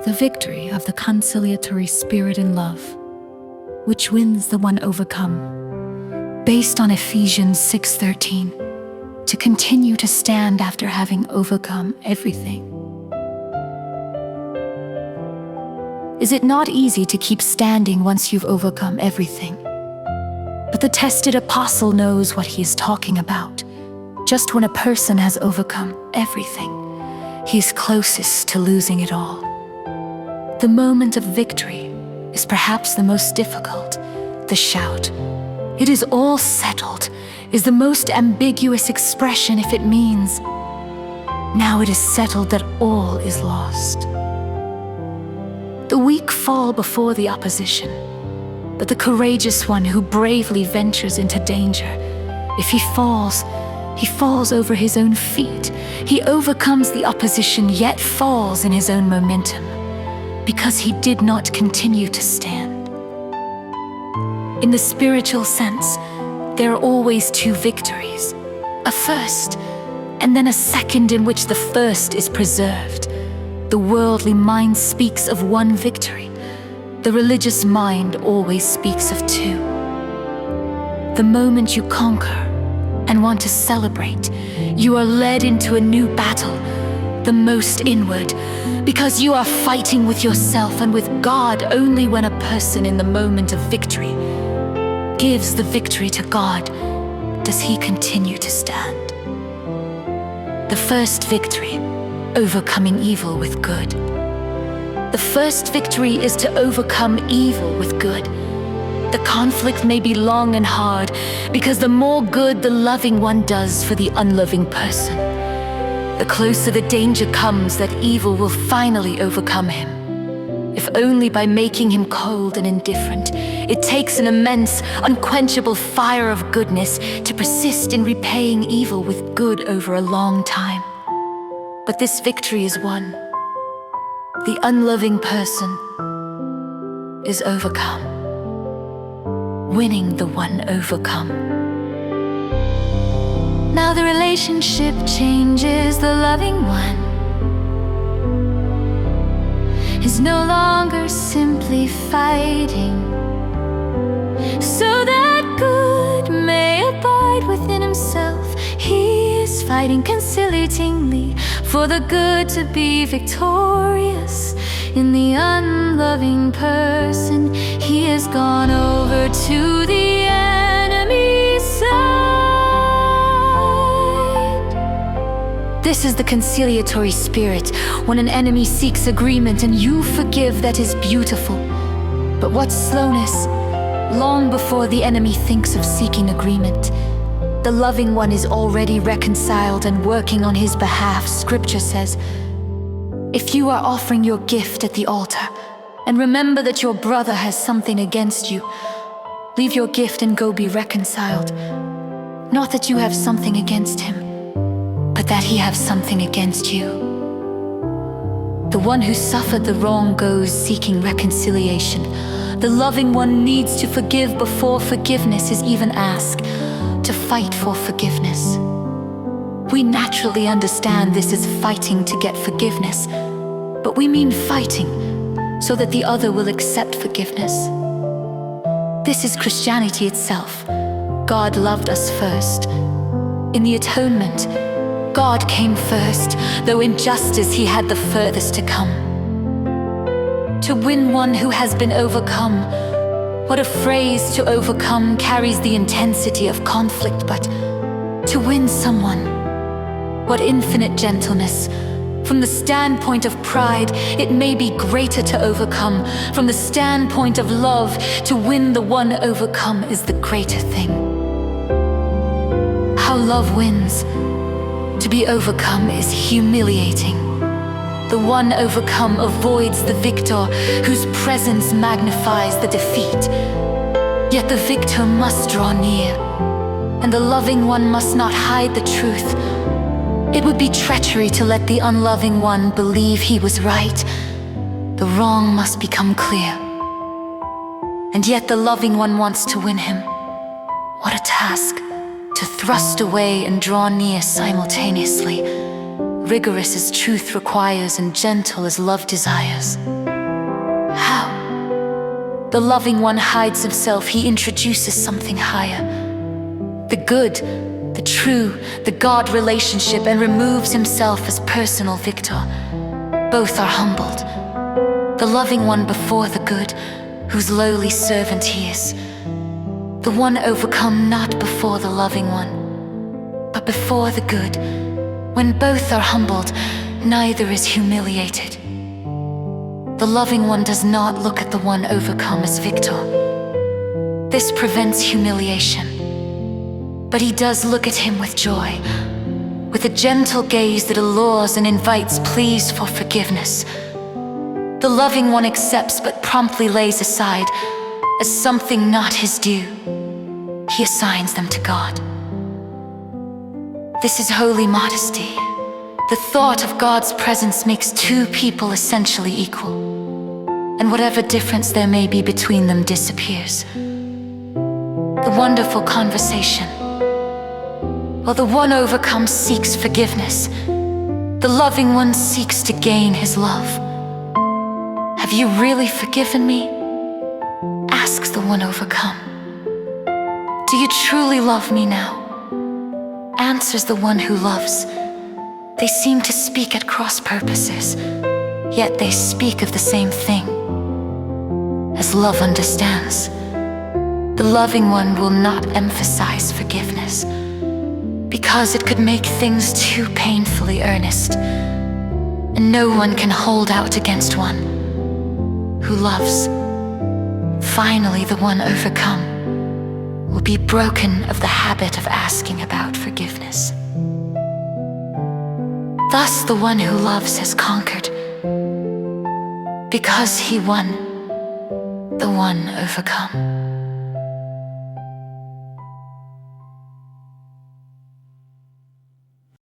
the victory of the conciliatory spirit in love, which wins the one overcome, based on Ephesians 6:13, to continue to stand after having overcome everything. Is it not easy to keep standing once you've overcome everything? But the tested apostle knows what he is talking about. Just when a person has overcome everything, he is closest to losing it all. The moment of victory is perhaps the most difficult. The shout, "It is all settled," is the most ambiguous expression if it means, now it is settled that all is lost. The weak fall before the opposition, but the courageous one who bravely ventures into danger, if he falls over his own feet. He overcomes the opposition, yet falls in his own momentum, because he did not continue to stand. In the spiritual sense, there are always two victories, a first, and then a second in which the first is preserved. The worldly mind speaks of one victory. The religious mind always speaks of two. The moment you conquer and want to celebrate, you are led into a new battle, the most inward, because you are fighting with yourself and with God. Only when a person in the moment of victory gives the victory to God does he continue to stand. The first victory, overcoming evil with good. The first victory is to overcome evil with good. The conflict may be long and hard, because the more good the loving one does for the unloving person, the closer the danger comes that evil will finally overcome him. If only by making him cold and indifferent. It takes an immense, unquenchable fire of goodness to persist in repaying evil with good over a long time. But this victory is won. The unloving person is overcome, winning the one overcome. Now the relationship changes. The loving one is no longer simply fighting, so that good may abide within himself. He is fighting conciliatingly for the good to be victorious. In the unloving person, he has gone over to the enemy's side. This is the conciliatory spirit. When an enemy seeks agreement and you forgive, that is beautiful. But what slowness! Long before the enemy thinks of seeking agreement, the loving one is already reconciled and working on his behalf. Scripture says, if you are offering your gift at the altar, and remember that your brother has something against you, leave your gift and go be reconciled. Not that you have something against him, but that he have something against you. The one who suffered the wrong goes seeking reconciliation. The loving one needs to forgive before forgiveness is even asked, to fight for forgiveness. We naturally understand this as fighting to get forgiveness, but we mean fighting so that the other will accept forgiveness. This is Christianity itself. God loved us first. In the atonement, God came first, though in justice he had the furthest to come. To win one who has been overcome. What a phrase! To overcome carries the intensity of conflict, but to win someone, what infinite gentleness. From the standpoint of pride, it may be greater to overcome. From the standpoint of love, to win the one overcome is the greater thing. How love wins. To be overcome is humiliating. The one overcome avoids the victor, whose presence magnifies the defeat. Yet the victor must draw near, and the loving one must not hide the truth. It would be treachery to let the unloving one believe he was right. The wrong must become clear. And yet the loving one wants to win him. What a task, to thrust away and draw near simultaneously. rigorous as truth requires and gentle as love desires. How? The loving one hides himself, he introduces something higher. The good, the true, the God relationship, and removes himself as personal victor. Both are humbled. The loving one before the good, whose lowly servant he is. The one overcome not before the loving one, but before the good. When both are humbled, neither is humiliated. The loving one does not look at the one overcome as victor. This prevents humiliation. But he does look at him with joy, with a gentle gaze that allures and invites pleas for forgiveness. The loving one accepts but promptly lays aside as something not his due. He assigns them to God. This is holy modesty. The thought of God's presence makes two people essentially equal, and whatever difference there may be between them disappears. The wonderful conversation. While the one overcome seeks forgiveness, the loving one seeks to gain his love. Have you really forgiven me? Asks the one overcome. Do you truly love me now? Answers the one who loves. They seem to speak at cross purposes, yet they speak of the same thing. As love understands, the loving one will not emphasize forgiveness, because it could make things too painfully earnest, and no one can hold out against one who loves. Finally, the one overcome will be broken of the habit of asking about forgiveness. Thus the one who loves has conquered, because he won the one overcome.